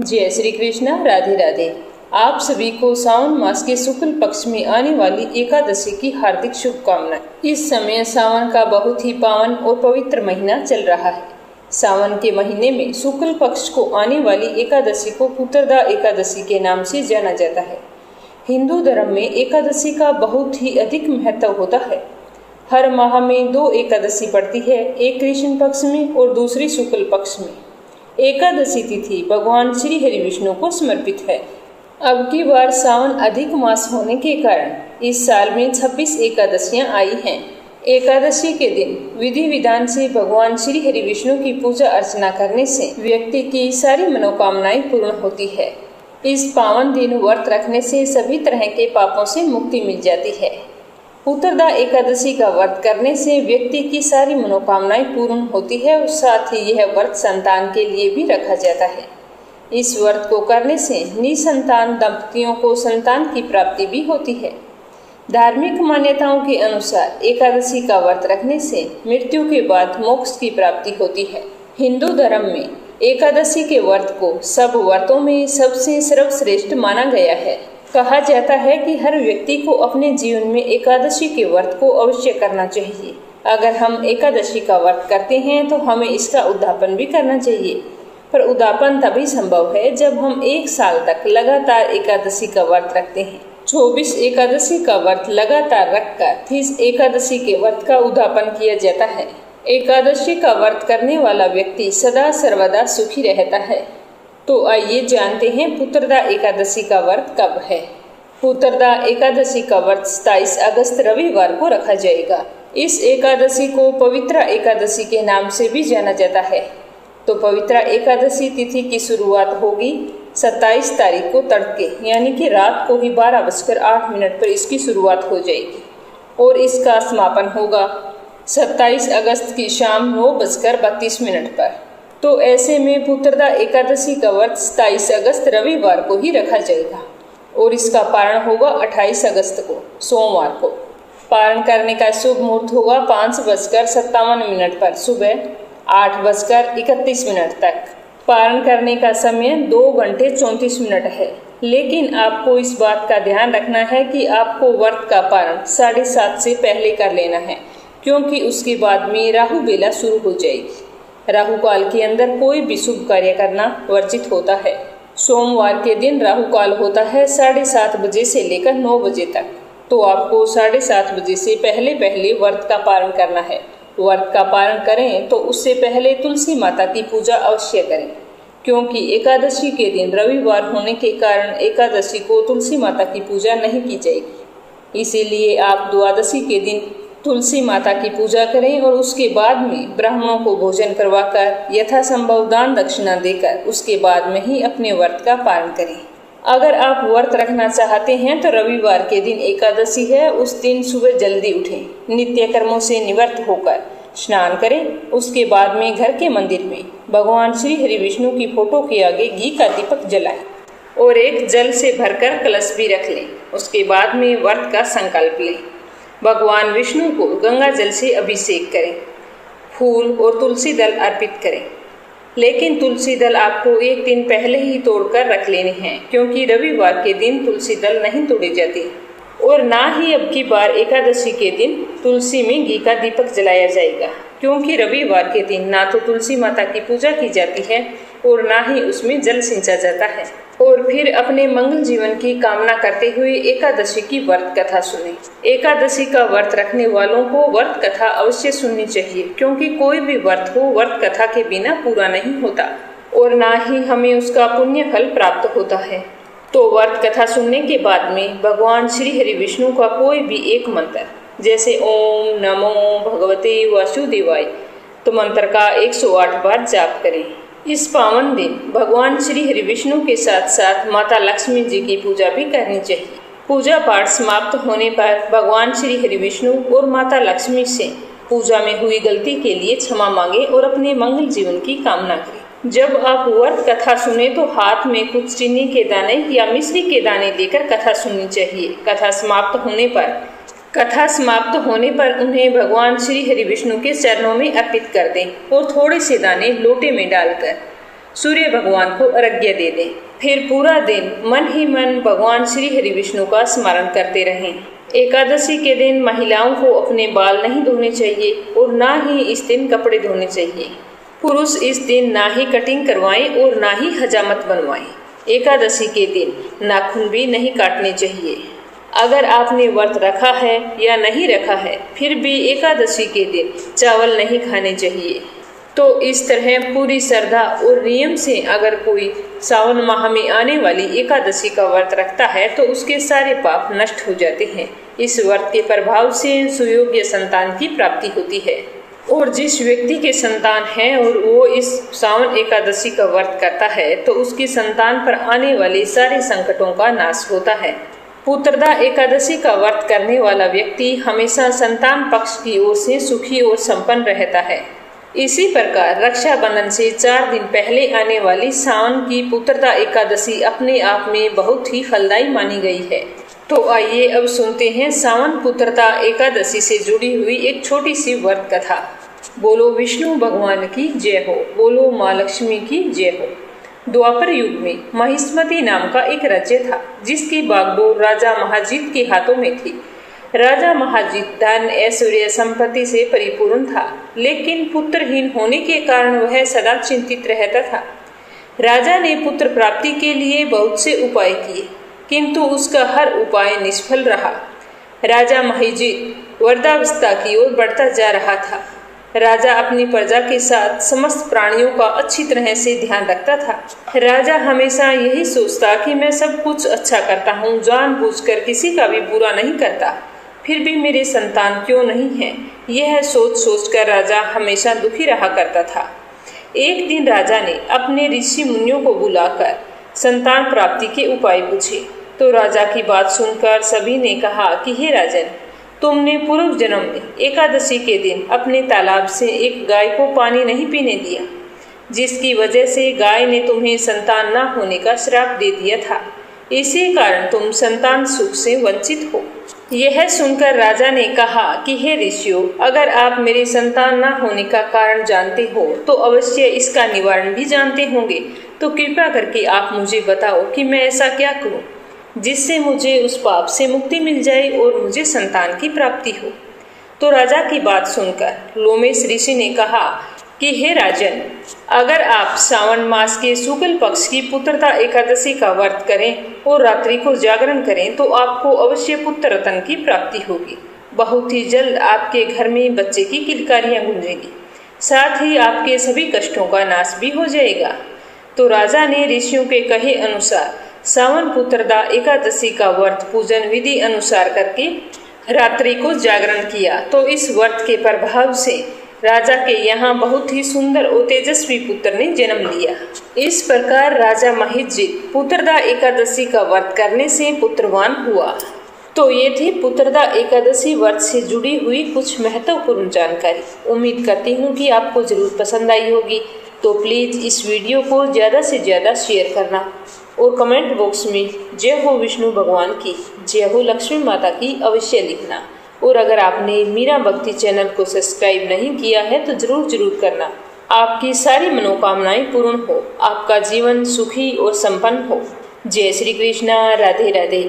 जय श्री कृष्णा। राधे राधे। आप सभी को सावन मास के शुक्ल पक्ष में आने वाली एकादशी की हार्दिक शुभकामनाएं। इस समय सावन का बहुत ही पावन और पवित्र महीना चल रहा है। सावन के महीने में शुक्ल पक्ष को आने वाली एकादशी को पुत्रदा एकादशी के नाम से जाना जाता है। हिंदू धर्म में एकादशी का बहुत ही अधिक महत्व होता है। हर माह में 2 एकादशी पड़ती है, एक कृष्ण पक्ष में और दूसरी शुक्ल पक्ष में। एकादशी तिथि भगवान श्री हरि विष्णु को समर्पित है। अब की बार सावन अधिक मास होने के कारण इस साल में 26 एकादशियां आई हैं। एकादशी के दिन विधि विधान से भगवान श्री हरि विष्णु की पूजा अर्चना करने से व्यक्ति की सारी मनोकामनाएं पूर्ण होती है। इस पावन दिन व्रत रखने से सभी तरह के पापों से मुक्ति मिल जाती है। पुत्रदा एकादशी का व्रत करने से व्यक्ति की सारी मनोकामनाएं पूर्ण होती है और साथ ही यह व्रत संतान के लिए भी रखा जाता है। इस व्रत को करने से निसंतान दंपतियों को संतान की प्राप्ति भी होती है। धार्मिक मान्यताओं के अनुसार एकादशी का व्रत रखने से मृत्यु के बाद मोक्ष की प्राप्ति होती है। हिंदू धर्म में एकादशी के व्रत को सब व्रतों में सबसे सर्वश्रेष्ठ माना गया है। कहा जाता है कि हर व्यक्ति को अपने जीवन में एकादशी के व्रत को अवश्य करना चाहिए। अगर हम एकादशी का व्रत करते हैं तो हमें इसका उद्यापन भी करना चाहिए। पर उद्यापन तभी संभव है जब हम 1 साल तक लगातार एकादशी का व्रत रखते हैं। 24 एकादशी का व्रत लगातार रखकर फिर एकादशी के व्रत का उद्यापन किया जाता है। एकादशी का व्रत करने वाला व्यक्ति सदा सर्वदा सुखी रहता है। तो आइए जानते हैं पुत्रदा एकादशी का व्रत कब है। पुत्रदा एकादशी का व्रत 27 अगस्त रविवार को रखा जाएगा। इस एकादशी को पवित्रा एकादशी के नाम से भी जाना जाता है। तो पवित्रा एकादशी तिथि की शुरुआत होगी 27 तारीख को तड़के यानी कि रात को ही 12:08 पर इसकी शुरुआत हो जाएगी और इसका समापन होगा 27 अगस्त की शाम 9:32 पर। तो ऐसे में पुत्रदा एकादशी का व्रत 27 अगस्त रविवार को ही रखा जाएगा और इसका पारण होगा 28 अगस्त को सोमवार को। पारण करने का शुभ मुहूर्त होगा 5:57 पर सुबह 8:31 तक। पारण करने का समय 2 घंटे 34 मिनट है। लेकिन आपको इस बात का ध्यान रखना है कि आपको व्रत का पारण 7:30 से पहले कर लेना है, क्योंकि उसके बाद में राहु बेला शुरू हो जाएगी। राहु काल के अंदर कोई भी शुभ कार्य करना वर्जित होता है। सोमवार के दिन राहु काल होता है 7:30 बजे से लेकर 9 बजे तक। तो आपको 7:30 बजे से पहले व्रत का पारण करना है। व्रत का पारण करें तो उससे पहले तुलसी माता की पूजा अवश्य करें, क्योंकि एकादशी के दिन रविवार होने के कारण एकादशी को तुलसी माता की पूजा नहीं की जाएगी। इसीलिए आप द्वादशी के दिन तुलसी माता की पूजा करें और उसके बाद में ब्राह्मणों को भोजन करवाकर यथासंभव दान दक्षिणा देकर उसके बाद में ही अपने व्रत का पारण करें। अगर आप व्रत रखना चाहते हैं तो रविवार के दिन एकादशी है, उस दिन सुबह जल्दी उठें, नित्य कर्मों से निवृत्त होकर स्नान करें। उसके बाद में घर के मंदिर में भगवान श्री हरि विष्णु की फोटो के आगे घी का दीपक जलाएं और एक जल से भरकर कलश भी रख लें। उसके बाद में व्रत का संकल्प लें। भगवान विष्णु को गंगा जल से अभिषेक करें, फूल और तुलसी दल अर्पित करें। लेकिन तुलसी दल आपको 1 दिन पहले ही तोड़कर रख लेने हैं, क्योंकि रविवार के दिन तुलसी दल नहीं तोड़े जाते और ना ही अब की बार एकादशी के दिन तुलसी में घी का दीपक जलाया जाएगा, क्योंकि रविवार के दिन ना तो तुलसी माता की पूजा की जाती है और ना ही उसमें जल सिंचा जाता है। और फिर अपने मंगल जीवन की कामना करते हुए एकादशी की व्रत कथा सुने। एकादशी का व्रत रखने वालों को व्रत कथा अवश्य सुननी चाहिए, क्योंकि कोई भी व्रत हो व्रत कथा के बिना पूरा नहीं होता और ना ही हमें उसका पुण्य फल प्राप्त होता है। तो व्रत कथा सुनने के बाद में भगवान श्री हरि विष्णु का कोई भी एक मंत्र, जैसे ओम नमो भगवते वासुदेवाय, तो मंत्र का 108 बार जाप करें। इस पावन दिन भगवान श्री हरि विष्णु के साथ साथ माता लक्ष्मी जी की पूजा भी करनी चाहिए। पूजा पाठ समाप्त होने पर भगवान श्री हरि विष्णु और माता लक्ष्मी से पूजा में हुई गलती के लिए क्षमा मांगे और अपने मंगल जीवन की कामना करें। जब आप व्रत कथा सुने तो हाथ में कुछ चीनी के दाने या मिश्री के दाने देकर कथा सुननी चाहिए। कथा समाप्त होने पर उन्हें भगवान श्री हरि विष्णु के चरणों में अर्पित कर दें और थोड़े से दाने लोटे में डालकर सूर्य भगवान को अर्घ्य दे दें। फिर पूरा दिन मन ही मन भगवान श्री हरि विष्णु का स्मरण करते रहें। एकादशी के दिन महिलाओं को अपने बाल नहीं धोने चाहिए और ना ही इस दिन कपड़े धोने चाहिए। पुरुष इस दिन ना ही कटिंग करवाएं और ना ही हजामत बनवाएं। एकादशी के दिन नाखून भी नहीं काटने चाहिए। अगर आपने व्रत रखा है या नहीं रखा है, फिर भी एकादशी के दिन चावल नहीं खाने चाहिए। तो इस तरह पूरी श्रद्धा और नियम से अगर कोई सावन माह में आने वाली एकादशी का व्रत रखता है तो उसके सारे पाप नष्ट हो जाते हैं। इस व्रत के प्रभाव से सुयोग्य संतान की प्राप्ति होती है। और जिस व्यक्ति के संतान है और वो इस सावन एकादशी का व्रत करता है तो उसकी संतान पर आने वाले सारे संकटों का नाश होता है। पुत्रदा एकादशी का व्रत करने वाला व्यक्ति हमेशा संतान पक्ष की ओर से सुखी और संपन्न रहता है। इसी प्रकार रक्षाबंधन से 4 दिन पहले आने वाली सावन की पुत्रदा एकादशी अपने आप में बहुत ही फलदायी मानी गई है। तो आइए अब सुनते हैं सावन पुत्रदा एकादशी से जुड़ी हुई एक छोटी सी व्रत कथा। बोलो विष्णु भगवान की जय हो, बोलो माँ लक्ष्मी की जय हो। द्वापर युग में महिष्मति नाम का एक राज्य था जिसकी बागडोर राजा महाजीत के हाथों में थी। राजा महाजीत धन ऐश्वर्य संपत्ति से परिपूर्ण था, लेकिन पुत्रहीन होने के कारण वह सदा चिंतित रहता था। राजा ने पुत्र प्राप्ति के लिए बहुत से उपाय किए, किंतु उसका हर उपाय निष्फल रहा। राजा महाजीत वृद्धावस्था की ओर बढ़ता जा रहा था। राजा अपनी प्रजा के साथ समस्त प्राणियों का अच्छी तरह से ध्यान रखता था। राजा हमेशा यही सोचता कि मैं सब कुछ अच्छा करता हूँ, जानबूझकर किसी का भी बुरा नहीं करता, फिर भी मेरे संतान क्यों नहीं है। यह सोच सोचकर राजा हमेशा दुखी रहा करता था। एक दिन राजा ने अपने ऋषि मुनियों को बुलाकर संतान प्राप्ति के उपाय पूछे। तो राजा की बात सुनकर सभी ने कहा कि हे राजन, तुमने पूर्व जन्म में एकादशी के दिन अपने तालाब से एक गाय को पानी नहीं पीने दिया, जिसकी वजह से गाय ने तुम्हें संतान न होने का श्राप दे दिया था। इसी कारण तुम संतान सुख से वंचित हो। यह सुनकर राजा ने कहा कि हे ऋषियों, अगर आप मेरे संतान न होने का कारण जानते हो तो अवश्य इसका निवारण भी जानते होंगे। तो कृपा करके आप मुझे बताओ कि मैं ऐसा क्या करूं जिससे मुझे उस पाप से मुक्ति मिल जाए और मुझे संतान की प्राप्ति हो। तो राजा की बात सुनकर लोमेश ऋषि ने कहा कि हे राजन, अगर आप सावन मास के शुक्ल पक्ष की पुत्रदा एकादशी का व्रत करें और रात्रि को जागरण करें तो आपको अवश्य पुत्र रत्न की प्राप्ति होगी। बहुत ही जल्द आपके घर में बच्चे की किलकारियां गूंजेंगी, साथ ही आपके सभी कष्टों का नाश भी हो जाएगा। तो राजा ने ऋषियों के कहे अनुसार सावन पुत्रदा एकादशी का व्रत पूजन विधि अनुसार करके रात्रि को जागरण किया। तो इस व्रत के प्रभाव से राजा के यहाँ बहुत ही सुंदर और तेजस्वी पुत्र ने जन्म लिया। इस प्रकार राजा महिजीत पुत्रदा एकादशी का व्रत करने से पुत्रवान हुआ। तो ये थी पुत्रदा एकादशी व्रत से जुड़ी हुई कुछ महत्वपूर्ण जानकारी। उम्मीद करती हूँ कि आपको जरूर पसंद आई होगी। तो प्लीज़ इस वीडियो को ज़्यादा से ज़्यादा शेयर करना और कमेंट बॉक्स में जय हो विष्णु भगवान की, जय हो लक्ष्मी माता की अवश्य लिखना। और अगर आपने मीरा भक्ति चैनल को सब्सक्राइब नहीं किया है तो जरूर करना। आपकी सारी मनोकामनाएं पूर्ण हो, आपका जीवन सुखी और संपन्न हो। जय श्री कृष्णा, राधे राधे।